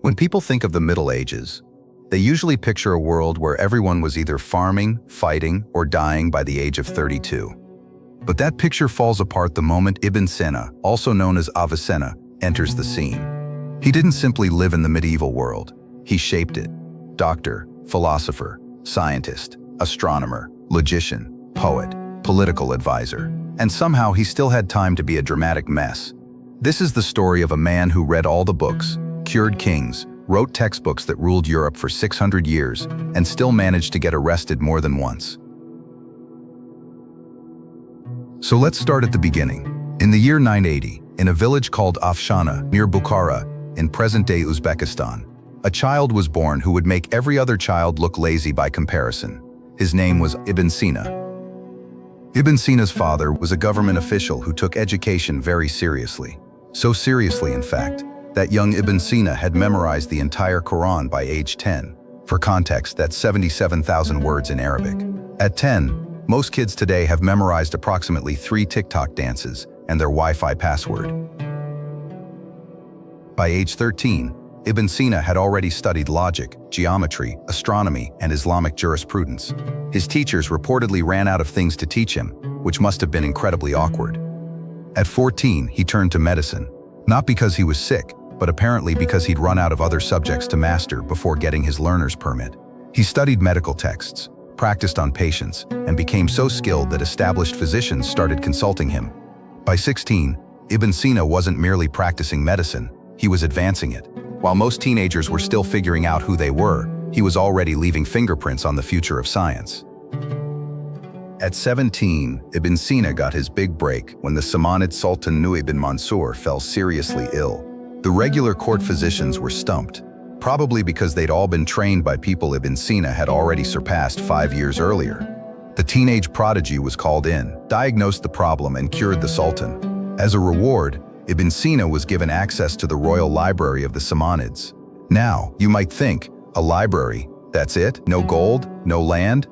When people think of the Middle Ages, they usually picture a world where everyone was either farming, fighting, or dying by the age of 32. But that picture falls apart the moment Ibn Sina, also known as Avicenna, enters the scene. He didn't simply live in the medieval world, he shaped it. Doctor, philosopher, scientist, astronomer, logician, poet, political advisor, and somehow he still had time to be a dramatic mess. This is the story of a man who read all the books, cured kings, wrote textbooks that ruled Europe for 600 years, and still managed to get arrested more than once. So let's start at the beginning. In the year 980, in a village called Afshana, near Bukhara, in present-day Uzbekistan, a child was born who would make every other child look lazy by comparison. His name was Ibn Sina. Ibn Sina's father was a government official who took education very seriously. So seriously, in fact, that young Ibn Sina had memorized the entire Quran by age 10. For context, that's 77,000 words in Arabic. At 10, most kids today have memorized approximately 3 TikTok dances and their Wi-Fi password. By age 13, Ibn Sina had already studied logic, geometry, astronomy, and Islamic jurisprudence. His teachers reportedly ran out of things to teach him, which must have been incredibly awkward. At 14, he turned to medicine, not because he was sick, but apparently because he'd run out of other subjects to master before getting his learner's permit. He studied medical texts, practiced on patients, and became so skilled that established physicians started consulting him. By 16, Ibn Sina wasn't merely practicing medicine, he was advancing it. While most teenagers were still figuring out who they were, he was already leaving fingerprints on the future of science. At 17, Ibn Sina got his big break when the Samanid Sultan Nu'aym bin Mansur fell seriously ill. The regular court physicians were stumped, probably because they'd all been trained by people Ibn Sina had already surpassed 5 years earlier. The teenage prodigy was called in, diagnosed the problem, and cured the Sultan. As a reward, Ibn Sina was given access to the royal library of the Samanids. Now, you might think, a library, that's it? No gold? No land?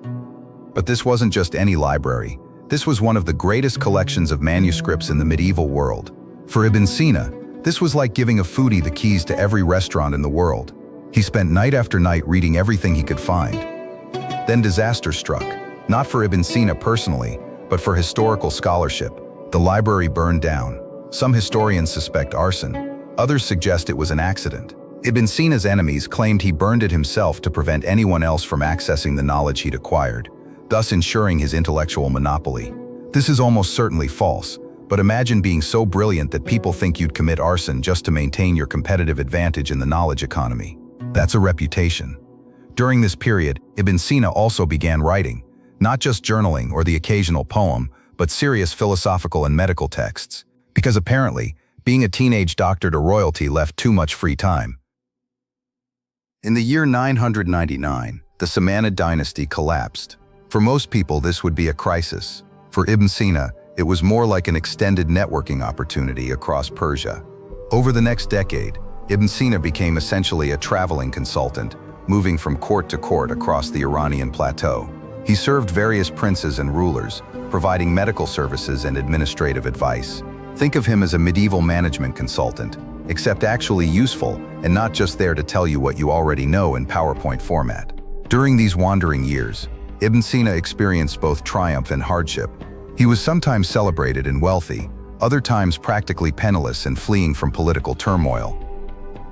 But this wasn't just any library. This was one of the greatest collections of manuscripts in the medieval world. For Ibn Sina, this was like giving a foodie the keys to every restaurant in the world. He spent night after night reading everything he could find. Then disaster struck, not for Ibn Sina personally, but for historical scholarship. The library burned down. Some historians suspect arson. Others suggest it was an accident. Ibn Sina's enemies claimed he burned it himself to prevent anyone else from accessing the knowledge he'd acquired, thus ensuring his intellectual monopoly. This is almost certainly false. But imagine being so brilliant that people think you'd commit arson just to maintain your competitive advantage in the knowledge economy. That's a reputation. During this period, Ibn Sina also began writing, not just journaling or the occasional poem, but serious philosophical and medical texts. Because apparently, being a teenage doctor to royalty left too much free time. In the year 999, the Samanid dynasty collapsed. For most people, this would be a crisis. For Ibn Sina, it was more like an extended networking opportunity across Persia. Over the next decade, Ibn Sina became essentially a traveling consultant, moving from court to court across the Iranian plateau. He served various princes and rulers, providing medical services and administrative advice. Think of him as a medieval management consultant, except actually useful and not just there to tell you what you already know in PowerPoint format. During these wandering years, Ibn Sina experienced both triumph and hardship. He was sometimes celebrated and wealthy, other times practically penniless and fleeing from political turmoil.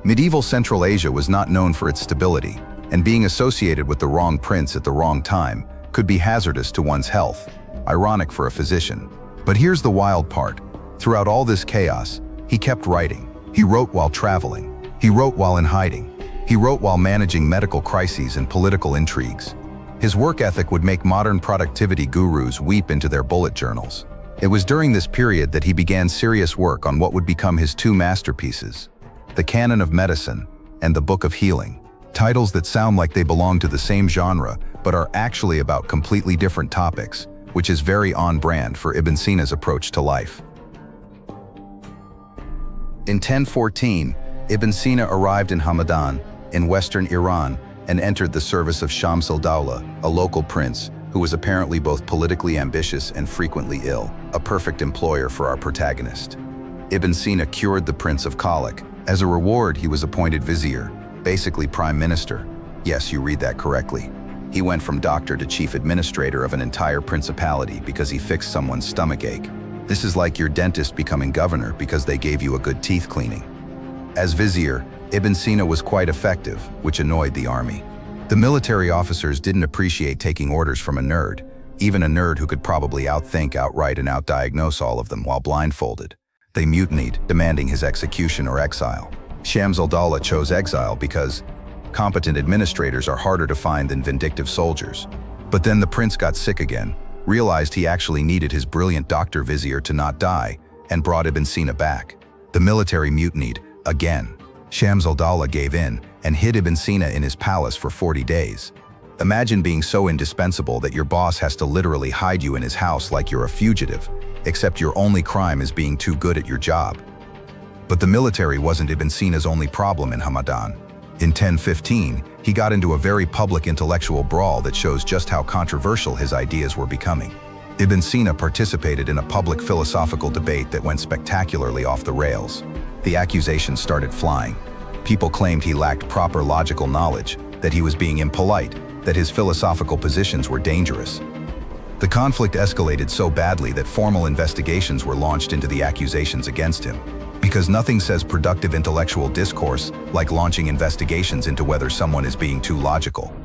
Medieval Central Asia was not known for its stability, and being associated with the wrong prince at the wrong time could be hazardous to one's health, ironic for a physician. But here's the wild part. Throughout all this chaos, he kept writing. He wrote while traveling. He wrote while in hiding. He wrote while managing medical crises and political intrigues. His work ethic would make modern productivity gurus weep into their bullet journals. It was during this period that he began serious work on what would become his 2 masterpieces, the Canon of Medicine and the Book of Healing, titles that sound like they belong to the same genre but are actually about completely different topics, which is very on brand for Ibn Sina's approach to life. In 1014, Ibn Sina arrived in Hamadan, in western Iran, and entered the service of Shams al-Dawla, a local prince who was apparently both politically ambitious and frequently ill, a perfect employer for our protagonist. Ibn Sina cured the prince of colic. As a reward, he was appointed vizier, basically prime minister. Yes, you read that correctly. He went from doctor to chief administrator of an entire principality because he fixed someone's stomachache. This is like your dentist becoming governor because they gave you a good teeth cleaning. As vizier, Ibn Sina was quite effective, which annoyed the army. The military officers didn't appreciate taking orders from a nerd, even a nerd who could probably outthink, outwrite, and outdiagnose all of them while blindfolded. They mutinied, demanding his execution or exile. Shams al-Dawla chose exile because competent administrators are harder to find than vindictive soldiers. But then the prince got sick again, realized he actually needed his brilliant doctor vizier to not die, and brought Ibn Sina back. The military mutinied again. Shams al-Dawla gave in and hid Ibn Sina in his palace for 40 days. Imagine being so indispensable that your boss has to literally hide you in his house like you're a fugitive, except your only crime is being too good at your job. But the military wasn't Ibn Sina's only problem in Hamadan. In 1015, he got into a very public intellectual brawl that shows just how controversial his ideas were becoming. Ibn Sina participated in a public philosophical debate that went spectacularly off the rails. The accusations started flying. People claimed he lacked proper logical knowledge, that he was being impolite, that his philosophical positions were dangerous. The conflict escalated so badly that formal investigations were launched into the accusations against him. Because nothing says productive intellectual discourse like launching investigations into whether someone is being too logical.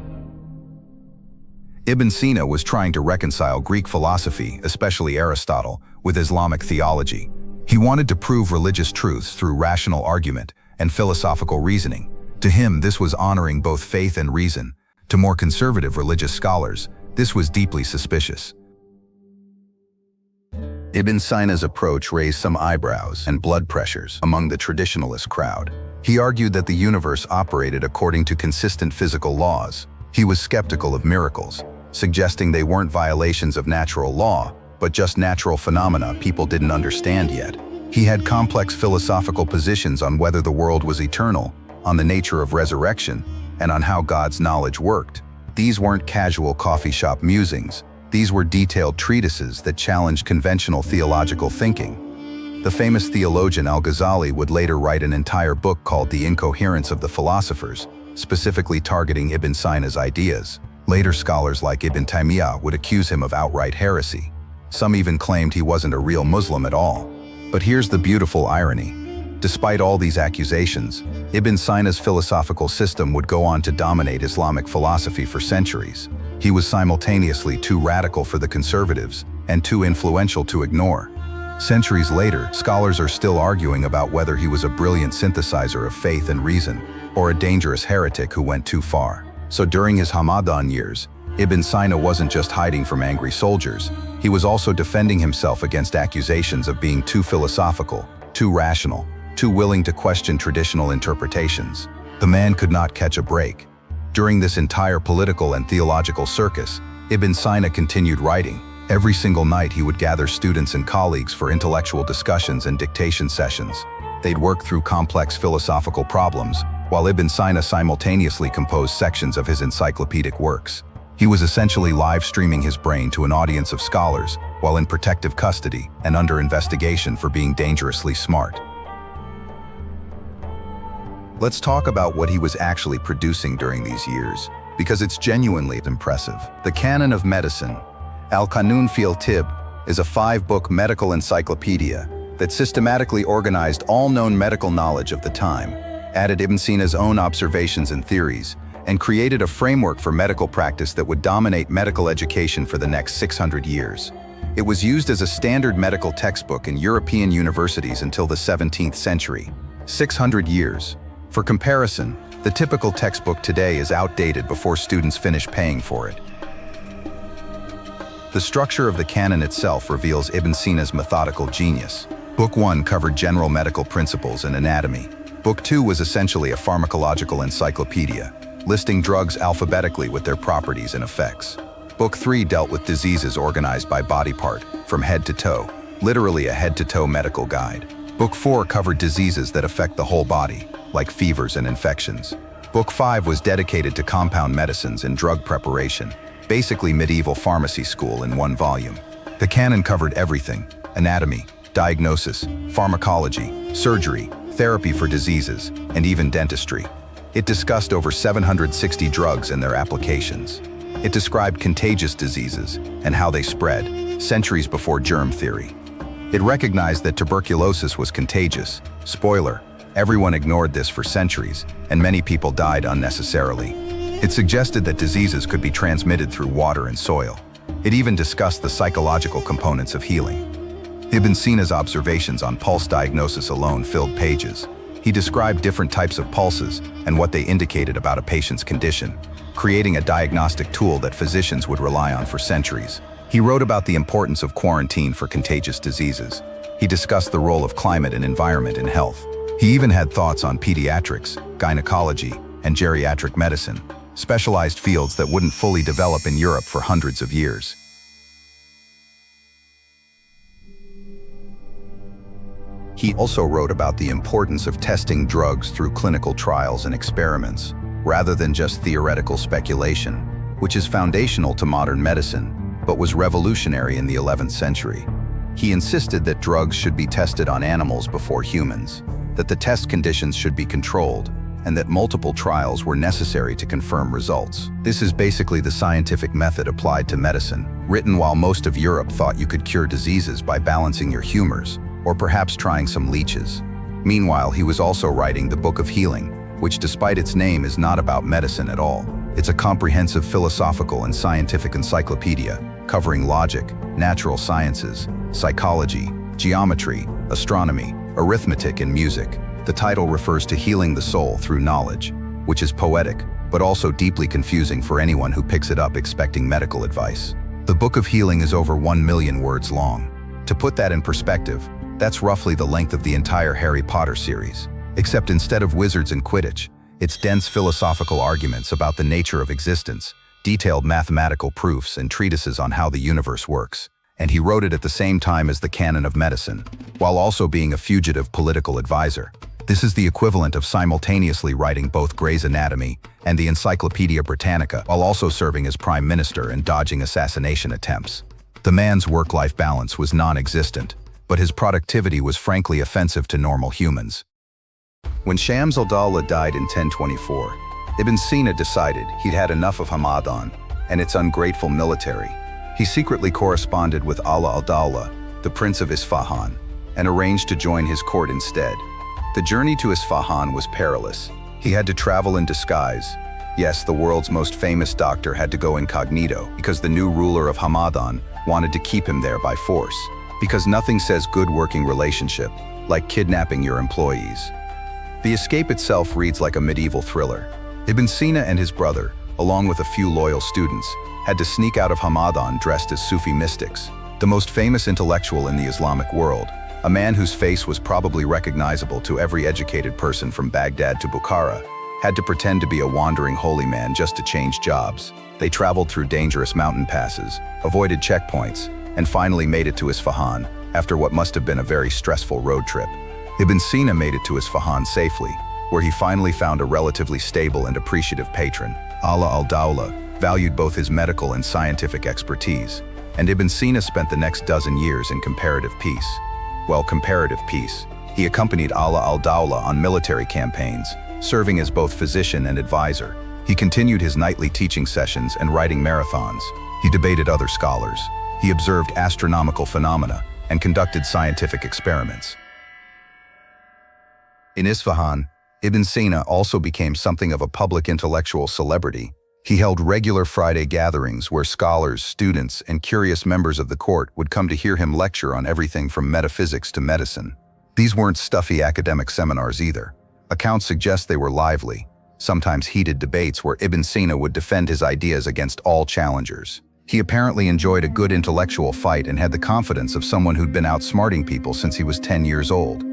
Ibn Sina was trying to reconcile Greek philosophy, especially Aristotle, with Islamic theology. He wanted to prove religious truths through rational argument and philosophical reasoning. To him, this was honoring both faith and reason. To more conservative religious scholars, this was deeply suspicious. Ibn Sina's approach raised some eyebrows and blood pressures among the traditionalist crowd. He argued that the universe operated according to consistent physical laws. He was skeptical of miracles, suggesting they weren't violations of natural law, but just natural phenomena people didn't understand yet. He had complex philosophical positions on whether the world was eternal, on the nature of resurrection, and on how God's knowledge worked. These weren't casual coffee shop musings. These were detailed treatises that challenged conventional theological thinking. The famous theologian Al-Ghazali would later write an entire book called The Incoherence of the Philosophers, specifically targeting Ibn Sina's ideas. Later scholars like Ibn Taymiyyah would accuse him of outright heresy. Some even claimed he wasn't a real Muslim at all. But here's the beautiful irony. Despite all these accusations, Ibn Sina's philosophical system would go on to dominate Islamic philosophy for centuries. He was simultaneously too radical for the conservatives and too influential to ignore. Centuries later, scholars are still arguing about whether he was a brilliant synthesizer of faith and reason, or a dangerous heretic who went too far. So during his Hamadan years, Ibn Sina wasn't just hiding from angry soldiers, he was also defending himself against accusations of being too philosophical, too rational, too willing to question traditional interpretations. The man could not catch a break. During this entire political and theological circus, Ibn Sina continued writing. Every single night he would gather students and colleagues for intellectual discussions and dictation sessions. They'd work through complex philosophical problems, while Ibn Sina simultaneously composed sections of his encyclopedic works. He was essentially live streaming his brain to an audience of scholars, while in protective custody and under investigation for being dangerously smart. Let's talk about what he was actually producing during these years, because it's genuinely impressive. The Canon of Medicine, Al-Qanun fil Tibb, is a 5-book medical encyclopedia that systematically organized all known medical knowledge of the time, added Ibn Sina's own observations and theories, and created a framework for medical practice that would dominate medical education for the next 600 years. It was used as a standard medical textbook in European universities until the 17th century. 600 years. For comparison, the typical textbook today is outdated before students finish paying for it. The structure of the canon itself reveals Ibn Sina's methodical genius. Book 1 covered general medical principles and anatomy. Book 2 was essentially a pharmacological encyclopedia, listing drugs alphabetically with their properties and effects. Book 3 dealt with diseases organized by body part, from head to toe, literally a head-to-toe medical guide. Book 4 covered diseases that affect the whole body, like fevers and infections. Book 5 was dedicated to compound medicines and drug preparation, basically medieval pharmacy school in one volume. The canon covered everything: anatomy, diagnosis, pharmacology, surgery, therapy for diseases, and even dentistry. It discussed over 760 drugs and their applications. It described contagious diseases and how they spread, centuries before germ theory. It recognized that tuberculosis was contagious. Spoiler, everyone ignored this for centuries, and many people died unnecessarily. It suggested that diseases could be transmitted through water and soil. It even discussed the psychological components of healing. Ibn Sina's observations on pulse diagnosis alone filled pages. He described different types of pulses and what they indicated about a patient's condition, creating a diagnostic tool that physicians would rely on for centuries. He wrote about the importance of quarantine for contagious diseases. He discussed the role of climate and environment in health. He even had thoughts on pediatrics, gynecology, and geriatric medicine, specialized fields that wouldn't fully develop in Europe for hundreds of years. He also wrote about the importance of testing drugs through clinical trials and experiments, rather than just theoretical speculation, which is foundational to modern medicine, but was revolutionary in the 11th century. He insisted that drugs should be tested on animals before humans, that the test conditions should be controlled, and that multiple trials were necessary to confirm results. This is basically the scientific method applied to medicine, written while most of Europe thought you could cure diseases by balancing your humors, or perhaps trying some leeches. Meanwhile, he was also writing the Book of Healing, which despite its name is not about medicine at all. It's a comprehensive philosophical and scientific encyclopedia, covering logic, natural sciences, psychology, geometry, astronomy, arithmetic, and music. The title refers to healing the soul through knowledge, which is poetic, but also deeply confusing for anyone who picks it up expecting medical advice. The Book of Healing is over 1 million words long. To put that in perspective, that's roughly the length of the entire Harry Potter series. Except instead of wizards and Quidditch, it's dense philosophical arguments about the nature of existence, detailed mathematical proofs, and treatises on how the universe works. And he wrote it at the same time as the canon of medicine, while also being a fugitive political advisor. This is the equivalent of simultaneously writing both Gray's Anatomy and the Encyclopedia Britannica, while also serving as prime minister and dodging assassination attempts. The man's work-life balance was non-existent, but his productivity was frankly offensive to normal humans. When Shams al-Dawla died in 1024, Ibn Sina decided he'd had enough of Hamadan and its ungrateful military. He secretly corresponded with Ala al-Dawla, the Prince of Isfahan, and arranged to join his court instead. The journey to Isfahan was perilous. He had to travel in disguise. Yes, the world's most famous doctor had to go incognito because the new ruler of Hamadan wanted to keep him there by force. Because nothing says good working relationship like kidnapping your employees. The escape itself reads like a medieval thriller. Ibn Sina and his brother, along with a few loyal students, had to sneak out of Hamadan dressed as Sufi mystics. The most famous intellectual in the Islamic world, a man whose face was probably recognizable to every educated person from Baghdad to Bukhara, had to pretend to be a wandering holy man just to change jobs. They traveled through dangerous mountain passes, avoided checkpoints, and finally made it to Isfahan after what must have been a very stressful road trip. Ibn Sina made it to Isfahan safely, where he finally found a relatively stable and appreciative patron. Ala al-Dawla valued both his medical and scientific expertise, and Ibn Sina spent the next dozen years in comparative peace. Well, comparative peace. He accompanied Ala al-Dawla on military campaigns, serving as both physician and advisor. He continued his nightly teaching sessions and writing marathons. He debated other scholars. He observed astronomical phenomena and conducted scientific experiments. In Isfahan, Ibn Sina also became something of a public intellectual celebrity. He held regular Friday gatherings where scholars, students, and curious members of the court would come to hear him lecture on everything from metaphysics to medicine. These weren't stuffy academic seminars either. Accounts suggest they were lively, sometimes heated debates where Ibn Sina would defend his ideas against all challengers. He apparently enjoyed a good intellectual fight and had the confidence of someone who'd been outsmarting people since he was 10 years old.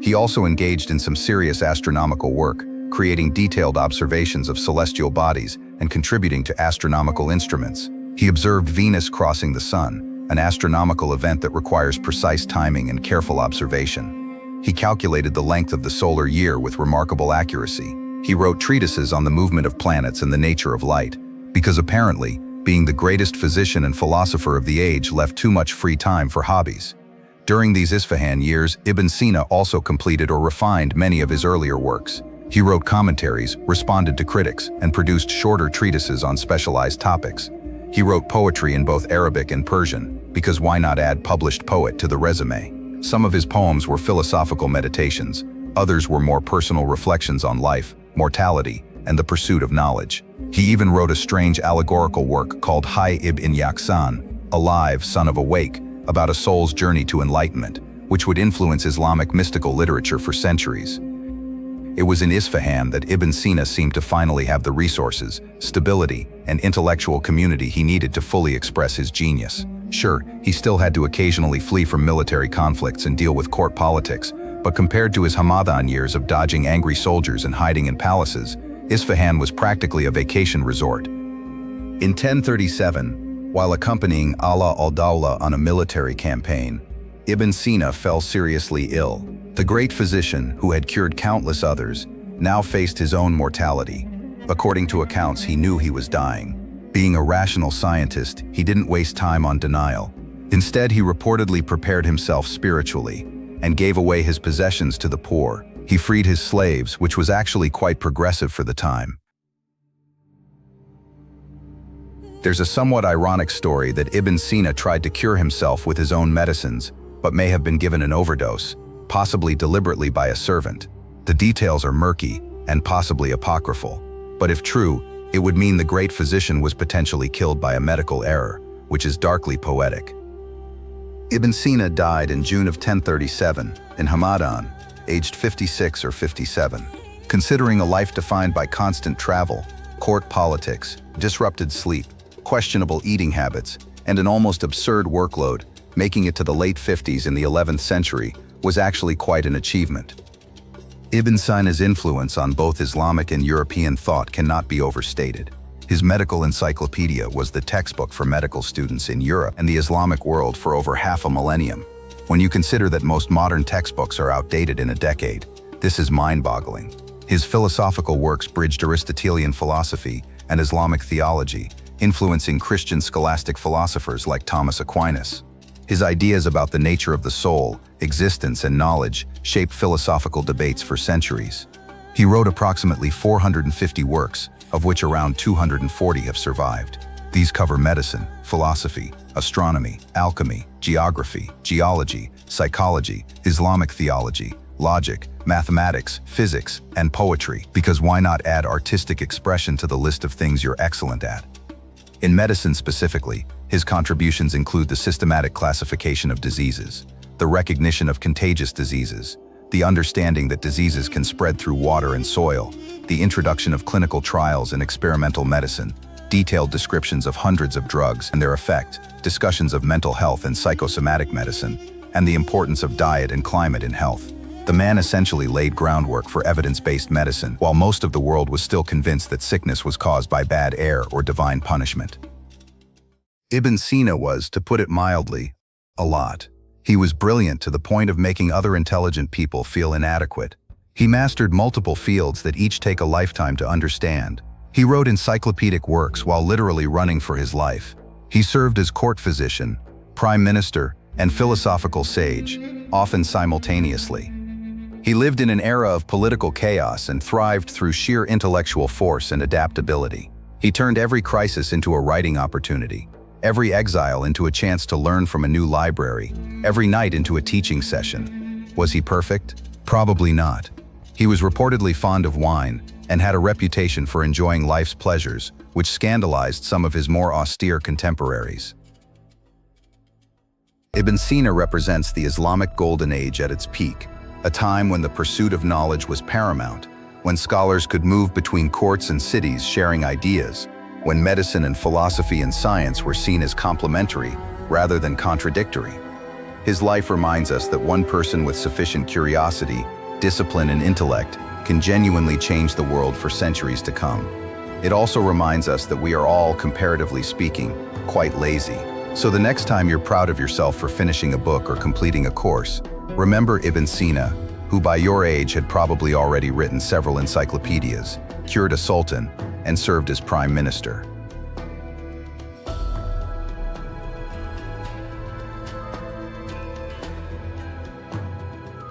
He also engaged in some serious astronomical work, creating detailed observations of celestial bodies and contributing to astronomical instruments. He observed Venus crossing the sun, an astronomical event that requires precise timing and careful observation. He calculated the length of the solar year with remarkable accuracy. He wrote treatises on the movement of planets and the nature of light, because apparently, being the greatest physician and philosopher of the age left too much free time for hobbies. During these Isfahan years, Ibn Sina also completed or refined many of his earlier works. He wrote commentaries, responded to critics, and produced shorter treatises on specialized topics. He wrote poetry in both Arabic and Persian, because why not add published poet to the resume? Some of his poems were philosophical meditations, others were more personal reflections on life, mortality, and the pursuit of knowledge. He even wrote a strange allegorical work called Hayy ibn Yaqzan, Alive, Son of Awake, about a soul's journey to enlightenment, which would influence Islamic mystical literature for centuries. It was in Isfahan that Ibn Sina seemed to finally have the resources, stability, and intellectual community he needed to fully express his genius. Sure, he still had to occasionally flee from military conflicts and deal with court politics, but compared to his Hamadan years of dodging angry soldiers and hiding in palaces, Isfahan was practically a vacation resort. In 1037, while accompanying Ala al-Dawla on a military campaign, Ibn Sina fell seriously ill. The great physician, who had cured countless others, now faced his own mortality. According to accounts, he knew he was dying. Being a rational scientist, he didn't waste time on denial. Instead, he reportedly prepared himself spiritually and gave away his possessions to the poor. He freed his slaves, which was actually quite progressive for the time. There's a somewhat ironic story that Ibn Sina tried to cure himself with his own medicines, but may have been given an overdose, possibly deliberately by a servant. The details are murky and possibly apocryphal, but if true, it would mean the great physician was potentially killed by a medical error, which is darkly poetic. Ibn Sina died in June of 1037 in Hamadan, aged 56 or 57. Considering a life defined by constant travel, court politics, disrupted sleep, questionable eating habits, and an almost absurd workload, making it to the late 50s in the 11th century was actually quite an achievement. Ibn Sina's influence on both Islamic and European thought cannot be overstated. His medical encyclopedia was the textbook for medical students in Europe and the Islamic world for over half a millennium. When you consider that most modern textbooks are outdated in a decade, this is mind-boggling. His philosophical works bridged Aristotelian philosophy and Islamic theology, influencing Christian scholastic philosophers like Thomas Aquinas. His ideas about the nature of the soul, existence, and knowledge shaped philosophical debates for centuries. He wrote approximately 450 works, of which around 240 have survived. These cover medicine, philosophy, astronomy, alchemy, geography, geology, psychology, Islamic theology, logic, mathematics, physics, and poetry, because why not add artistic expression to the list of things you're excellent at? In medicine specifically, his contributions include the systematic classification of diseases, the recognition of contagious diseases, the understanding that diseases can spread through water and soil, the introduction of clinical trials in experimental medicine, detailed descriptions of hundreds of drugs and their effect, discussions of mental health and psychosomatic medicine, and the importance of diet and climate in health. The man essentially laid groundwork for evidence-based medicine, while most of the world was still convinced that sickness was caused by bad air or divine punishment. Ibn Sina was, to put it mildly, a lot. He was brilliant to the point of making other intelligent people feel inadequate. He mastered multiple fields that each take a lifetime to understand. He wrote encyclopedic works while literally running for his life. He served as court physician, prime minister, and philosophical sage, often simultaneously. He lived in an era of political chaos and thrived through sheer intellectual force and adaptability. He turned every crisis into a writing opportunity, every exile into a chance to learn from a new library, every night into a teaching session. Was he perfect? Probably not. He was reportedly fond of wine and had a reputation for enjoying life's pleasures, which scandalized some of his more austere contemporaries. Ibn Sina represents the Islamic Golden Age at its peak, a time when the pursuit of knowledge was paramount, when scholars could move between courts and cities sharing ideas, when medicine and philosophy and science were seen as complementary rather than contradictory. His life reminds us that one person with sufficient curiosity, discipline, and intellect can genuinely change the world for centuries to come. It also reminds us that we are all, comparatively speaking, quite lazy. So the next time you're proud of yourself for finishing a book or completing a course, remember Ibn Sina, who by your age had probably already written several encyclopedias, cured a sultan, and served as prime minister.